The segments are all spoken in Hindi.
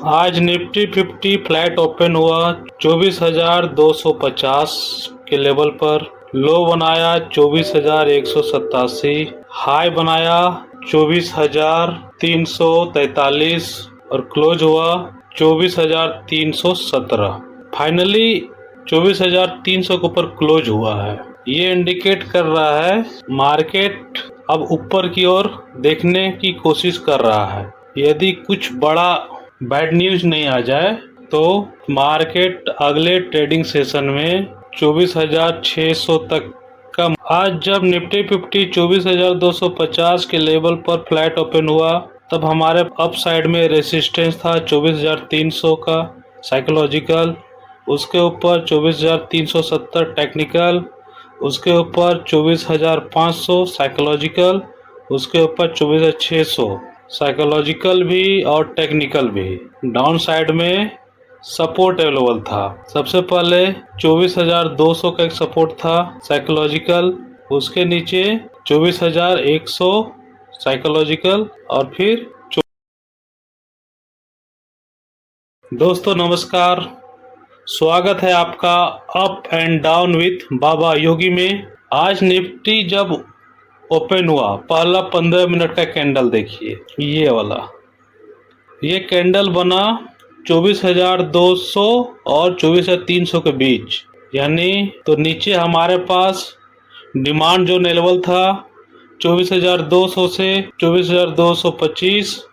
आज निफ्टी 50 फ्लैट ओपन हुआ 24,250 के लेवल पर। लो बनाया 24,187, हाई बनाया 24,343 और क्लोज हुआ 24,317। फाइनली 24,300 के ऊपर क्लोज हुआ है। ये इंडिकेट कर रहा है मार्केट अब ऊपर की ओर देखने की कोशिश कर रहा है। यदि कुछ बड़ा बैड न्यूज नहीं आ जाए तो मार्केट अगले ट्रेडिंग सेशन में 24,600 तक का। आज जब निफ्टी 50 24,250 के लेवल पर फ्लैट ओपन हुआ तब हमारे अप साइड में रेसिस्टेंस था 24,300 का साइकोलॉजिकल, उसके ऊपर 24,370 टेक्निकल, उसके ऊपर 24,500 साइकोलॉजिकल, उसके ऊपर 24,600 साइकोलॉजिकल भी और टेक्निकल भी। डाउन साइड में सपोर्ट अवेलेबल था। सबसे पहले 24,200 का एक सपोर्ट था साइकोलॉजिकल, उसके नीचे 24,100 साइकोलॉजिकल और फिर दोस्तों नमस्कार, स्वागत है आपका अप एंड डाउन विथ बाबा योगी में। आज निफ्टी जब ओपन हुआ पहला 15 मिनट का कैंडल देखिए, ये वाला, ये कैंडल बना 24,200 और 24,300 के बीच, यानी तो नीचे हमारे पास डिमांड जो लेवल था 24,200 से 24,225,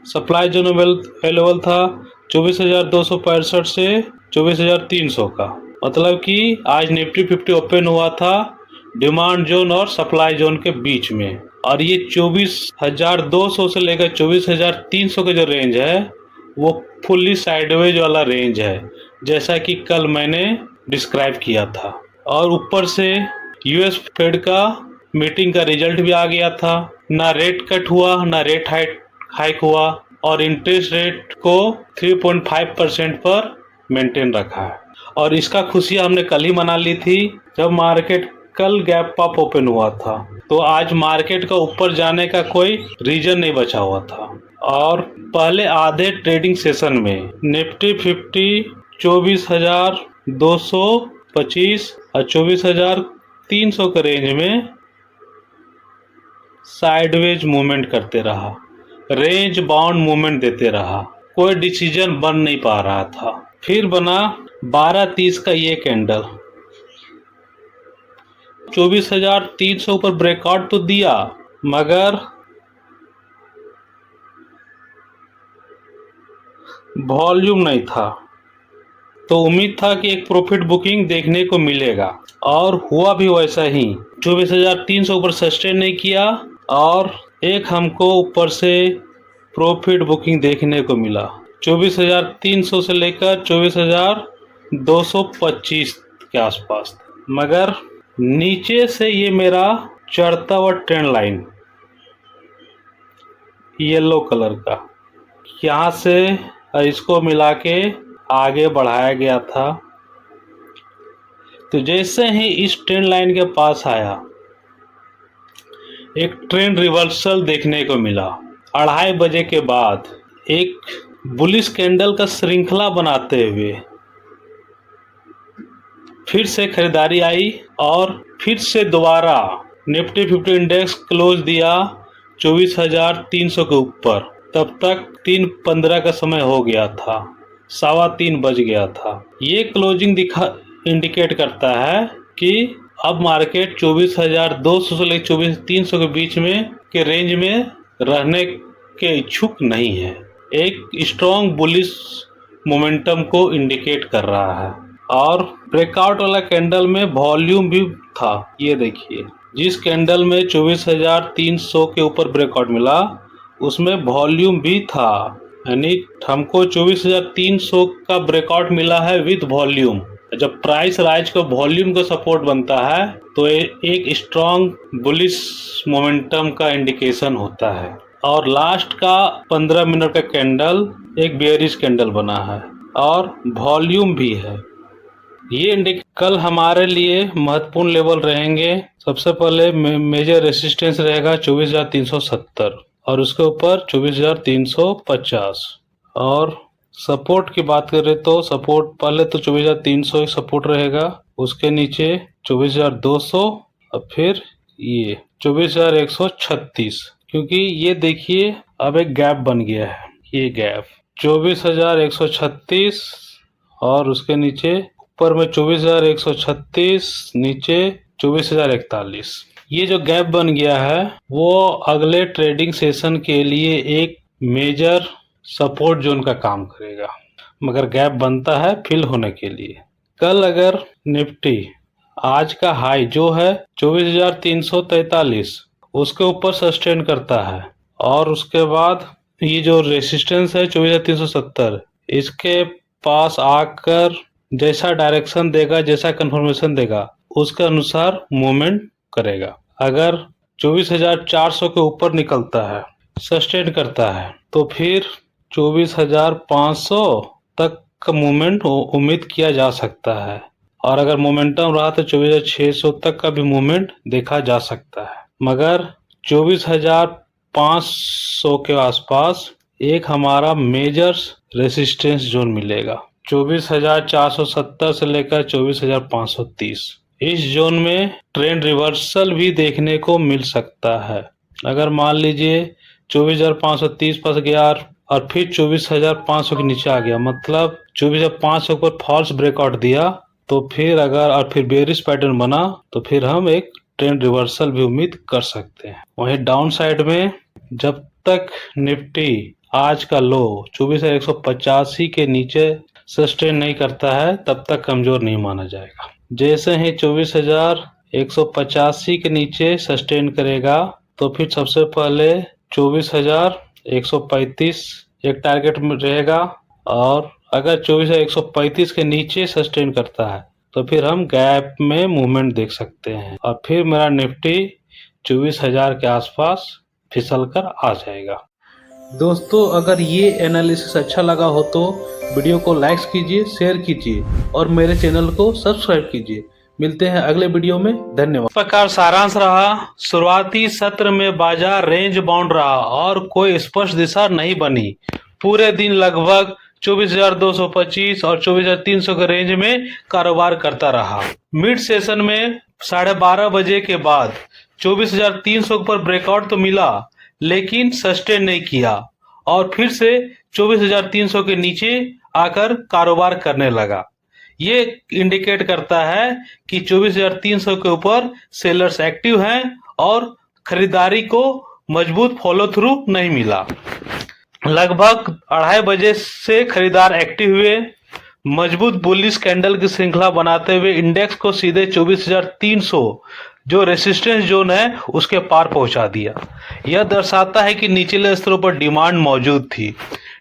सप्लाई जो लेवल था 24,265 से 24,300 का। मतलब कि आज निफ्टी 50 ओपन हुआ था डिमांड जोन और सप्लाई जोन के बीच में, और ये 24,200 से लेकर 24,300 का जो रेंज है वो फुल्ली साइडवेज वाला रेंज है, जैसा कि कल मैंने डिस्क्राइब किया था। और ऊपर से यूएस फेड का मीटिंग का रिजल्ट भी आ गया था। ना रेट कट हुआ ना रेट हाइक हुआ, और इंटरेस्ट रेट को 3.5% पर मेंटेन रखा है। और इसका खुशियां हमने कल ही मना ली थी जब मार्केट कल गैप अप ओपन हुआ था। तो आज मार्केट का ऊपर जाने का कोई रीजन नहीं बचा हुआ था। और पहले आधे ट्रेडिंग सेशन में निफ्टी 50 24,225 और 24,300 के रेंज में साइडवेज मूवमेंट करते रहा, रेंज बाउंड मूवमेंट देते रहा, कोई डिसीजन बन नहीं पा रहा था। फिर बना 12:30 का ये कैंडल, 24,300 पर ब्रेकआउट तो दिया मगर वॉल्यूम नहीं था। तो उम्मीद था कि एक प्रॉफिट बुकिंग देखने को मिलेगा, और हुआ भी वैसा ही। 24,300 पर सस्टेन नहीं किया और एक हमको ऊपर से प्रॉफिट बुकिंग देखने को मिला 24,300 से लेकर 24,225 के आसपास। मगर नीचे से ये मेरा चढ़ता हुआ ट्रेंड लाइन येलो कलर का, यहाँ से इसको मिला के आगे बढ़ाया गया था। तो जैसे ही इस ट्रेंड लाइन के पास आया एक ट्रेंड रिवर्सल देखने को मिला। 2:30 बजे के बाद एक बुलिश कैंडल का श्रृंखला बनाते हुए फिर से खरीदारी आई और फिर से दोबारा निफ्टी 50 इंडेक्स क्लोज दिया 24,300 के ऊपर। तब तक 3:15 का समय हो गया था, 3:15 बज गया था। ये क्लोजिंग इंडिकेट करता है कि अब मार्केट 24,200 से लेकर 24,300 के बीच में के रेंज में रहने के इच्छुक नहीं है। एक स्ट्रॉन्ग बुलिश मोमेंटम को इंडिकेट कर रहा है। और ब्रेकआउट वाला कैंडल में वॉल्यूम भी था। ये देखिए, जिस कैंडल में 24,300 के ऊपर ब्रेकआउट मिला उसमें वॉल्यूम भी था, यानी हमको 24,300 का ब्रेकआउट मिला है विद वॉल्यूम। जब प्राइस राइज को वॉल्यूम का सपोर्ट बनता है तो एक स्ट्रॉन्ग बुलिश मोमेंटम का इंडिकेशन होता है। और लास्ट का 15 मिनट का कैंडल एक बेयरिश कैंडल बना है और वॉल्यूम भी है। ये कल हमारे लिए महत्वपूर्ण लेवल रहेंगे। सबसे पहले मेजर रेसिस्टेंस रहेगा 24,370 और उसके ऊपर 24,350, और सपोर्ट की बात करें तो सपोर्ट पहले तो 24,300 एक सपोर्ट रहेगा, उसके नीचे 24,200 और फिर ये 24,136, क्योंकि ये देखिए अब एक गैप बन गया है, ये गैप 24,136 और उसके नीचे ऊपर में 24,136, नीचे 24,041। ये जो गैप बन गया है वो अगले ट्रेडिंग सेशन के लिए एक मेजर सपोर्ट जोन का काम करेगा, मगर गैप बनता है फिल होने के लिए। कल अगर निफ्टी आज का हाई जो है 24,343 उसके ऊपर सस्टेन करता है और उसके बाद ये जो रेसिस्टेंस है 24,370 इसके पास आकर जैसा डायरेक्शन देगा, जैसा कंफर्मेशन देगा, उसके अनुसार मूवमेंट करेगा। अगर 24,400 के ऊपर निकलता है, सस्टेन करता है, तो फिर 24,500 तक का मूवमेंट उम्मीद किया जा सकता है और अगर मोमेंटम रहा तो 24,600 तक का भी मूवमेंट देखा जा सकता है। मगर 24,500 के आसपास एक हमारा मेजर रेसिस्टेंस जोन मिलेगा, 24,470 से लेकर 24,530। इस जोन में ट्रेंड रिवर्सल भी देखने को मिल सकता है। अगर मान लीजिए 24,530 पास गया और फिर 24,500 के नीचे आ गया, मतलब 24,500 पर फॉल्स ब्रेकआउट दिया, तो फिर अगर और फिर बेरिश पैटर्न बना तो फिर हम एक ट्रेंड रिवर्सल भी उम्मीद कर सकते हैं। वहीं डाउन साइड में जब तक निफ्टी आज का लो 24,185 के नीचे सस्टेन नहीं करता है तब तक कमजोर नहीं माना जाएगा। जैसे ही 24,185 के नीचे सस्टेन करेगा तो फिर सबसे पहले 24,135 एक टारगेट में रहेगा और अगर 24,135 के नीचे सस्टेन करता है तो फिर हम गैप में मूवमेंट देख सकते हैं और फिर मेरा निफ्टी 24,000 के आसपास फिसल कर आ जाएगा। दोस्तों, अगर ये एनालिसिस अच्छा लगा हो तो वीडियो को लाइक कीजिए, शेयर कीजिए और मेरे चैनल को सब्सक्राइब कीजिए। मिलते हैं अगले वीडियो में, धन्यवाद। इस प्रकार सारांश रहा, शुरुआती सत्र में बाजार रेंज बाउंड रहा और कोई स्पष्ट दिशा नहीं बनी। पूरे दिन लगभग 24,225 और 24,300 के रेंज में कारोबार करता रहा। मिड सेशन में 12:30 बजे के बाद 24,300 पर ब्रेकआउट तो मिला लेकिन सस्टेन नहीं किया और फिर से 24,300 के नीचे आकर कारोबार करने लगा। ये इंडिकेट करता है कि 24,300 के ऊपर सेलर्स एक्टिव हैं और खरीदारी को मजबूत फॉलो थ्रू नहीं मिला। लगभग 2:30 बजे से खरीदार एक्टिव हुए, मजबूत बुलिश कैंडल की श्रृंखला बनाते हुए इंडेक्स को सीधे 24,300 जो रेसिस्टेंस जोन है उसके पार पहुंचा दिया। यह दर्शाता है कि निचले स्तरों पर डिमांड मौजूद थी।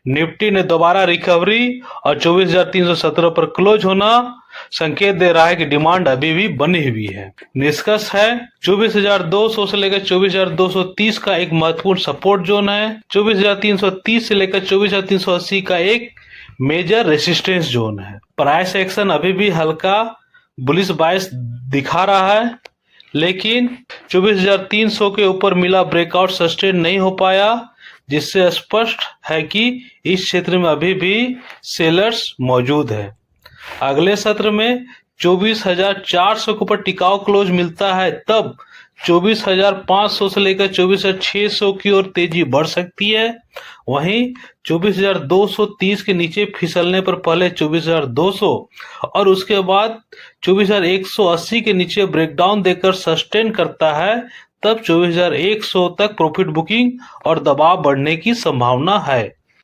निफ्टी ने दोबारा रिकवरी और 24,317 पर क्लोज होना संकेत दे रहा है कि डिमांड अभी भी बनी हुई है। निष्कर्ष है 24,200 से लेकर 24,230 का एक महत्वपूर्ण सपोर्ट जोन है, 24,330 से लेकर 24,380 का एक मेजर रेसिस्टेंस जोन है। प्राइस एक्शन अभी भी हल्का बुलिश बायस दिखा रहा है, लेकिन 24,300 के ऊपर मिला ब्रेकआउट सस्टेन नहीं हो पाया, जिससे स्पष्ट है कि इस क्षेत्र में अभी भी सेलर्स मौजूद है। अगले सत्र में 24,400 के ऊपर टिकाऊ क्लोज मिलता है तब 24,500 से लेकर 24,600 की ओर तेजी बढ़ सकती है। वहीं 24,230 के नीचे फिसलने पर पहले 24,200 और उसके बाद 24,180 के नीचे ब्रेकडाउन देकर सस्टेन करता है तब 24,100 तक प्रॉफिट बुकिंग और दबाव बढ़ने की संभावना है।